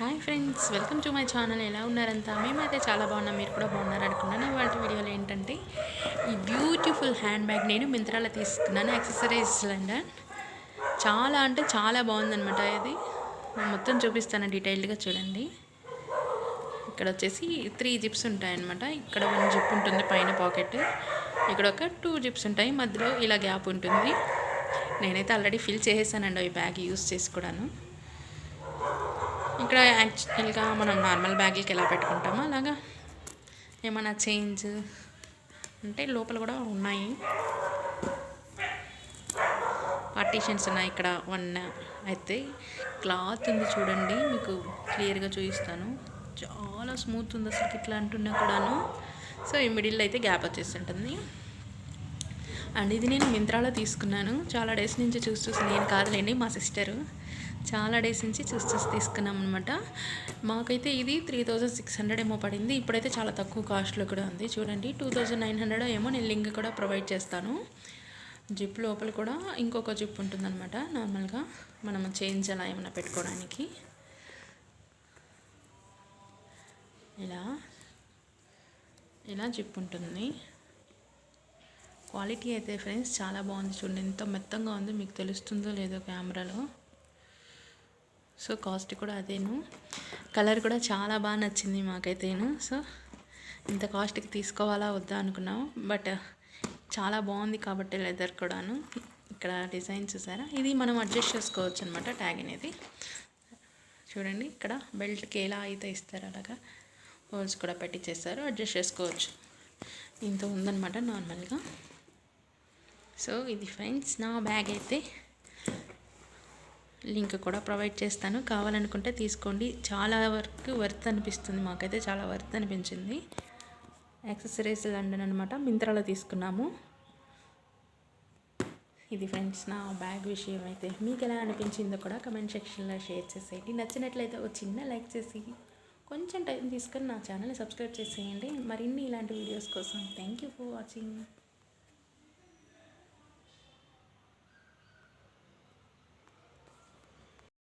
Hi friends, welcome to my channel. ఎలా ఉన్నారంతా? మేమైతే చాలా బాగున్నాం, మీరు కూడా బాగున్నారు అనుకున్నాను. వాటి వీడియోలో ఏంటంటే ఈ బ్యూటిఫుల్ హ్యాండ్ బ్యాగ్ నేను మింత్రాలో తీసుకున్నాను. Accessories London. చాలా అంటే చాలా బాగుందనమాట. ఇది మొత్తం చూపిస్తాను డీటెయిల్డ్గా, చూడండి. ఇక్కడ వచ్చేసి 3 జిప్స్ ఉంటాయన్నమాట. ఇక్కడ 1 జిప్ ఉంటుంది పైన పాకెట్, ఇక్కడ ఒక 2 జిప్స్ ఉంటాయి, మధ్యలో ఇలా గ్యాప్ ఉంటుంది. నేనైతే ఆల్రెడీ ఫిల్ చేసేసానండి ఈ బ్యాగ్ యూస్ చేసి కూడాను. ఇక్కడ యాక్చువల్గా మనం నార్మల్ బ్యాగులకి ఎలా పెట్టుకుంటామో అలాగా ఏమైనా చేంజ్ అంటే లోపల కూడా ఉన్నాయి, పార్టీషన్స్ ఉన్నాయి. ఇక్కడ 1 అయితే క్లాత్ ఉంది, చూడండి, మీకు క్లియర్గా చూపిస్తాను. చాలా స్మూత్ ఉంది అసలు, ఇట్లా అంటున్నా కూడాను. సో ఈ మిడిల్లో అయితే గ్యాప్ వచ్చేసి ఉంటుంది. అండ్ ఇది నేను మింత్రాలో తీసుకున్నాను. చాలా డేస్ నుంచి చూసి నేను కాదులేండి, మా సిస్టరు చాలా డేస్ నుంచి చూసి తీసుకున్నాం అనమాట. మాకైతే ఇది 3600 ఏమో పడింది. ఇప్పుడైతే చాలా తక్కువ కాస్ట్లో కూడా ఉంది, చూడండి. 2900 ఏమో. నేను లింక్ కూడా ప్రొవైడ్ చేస్తాను. జిప్ లోపల కూడా ఇంకొక జిప్ ఉంటుందన్నమాట. నార్మల్గా మనం చేంజ్ అలా ఏమైనా పెట్టుకోవడానికి ఇలా జిప్ ఉంటుంది. క్వాలిటీ అయితే ఫ్రెండ్స్ చాలా బాగుంది, చూడండి ఎంత మెత్తంగా ఉంది, మీకు తెలుస్తుందో లేదో కెమెరాలో. సో కాస్ట్ కూడా అదేను. కలర్ కూడా చాలా బాగా నచ్చింది మాకైతేను. సో ఇంత కాస్ట్కి తీసుకోవాలా వద్దా అనుకున్నాం, బట్ చాలా బాగుంది కాబట్టి లెదర్ కూడాను. ఇక్కడ డిజైన్ చూసారా, ఇది మనం అడ్జస్ట్ చేసుకోవచ్చు అనమాట. ట్యాగ్ అనేది చూడండి, ఇక్కడ బెల్ట్కి ఎలా అయితే ఇస్తారో అలాగా హోల్స్ కూడా పెట్టించేస్తారు, అడ్జస్ట్ చేసుకోవచ్చు. ఇంత ఉందన్నమాట నార్మల్గా. సో ఇది ఫ్రెండ్స్ నా బ్యాగ్ అయితే. లింక్ కూడా ప్రొవైడ్ చేస్తాను, కావాలనుకుంటే తీసుకోండి. చాలా వరకు వర్త్ అనిపిస్తుంది, మాకైతే చాలా వర్త్ అనిపించింది. యాక్సెసరీస్ లండన్ అనమాట, మింత్రాలో తీసుకున్నాము. ఇది ఫ్రెండ్స్ నా బ్యాగ్ విషయం అయితే. మీకు ఎలా అనిపించిందో కూడా కమెంట్ సెక్షన్లో షేర్ చేసేయండి. నచ్చినట్లయితే ఒక చిన్న లైక్ చేసి కొంచెం టైం తీసుకొని నా ఛానల్ని సబ్స్క్రైబ్ చేసేయండి. మరిన్ని ఇలాంటి వీడియోస్ కోసం. Thank you for watching.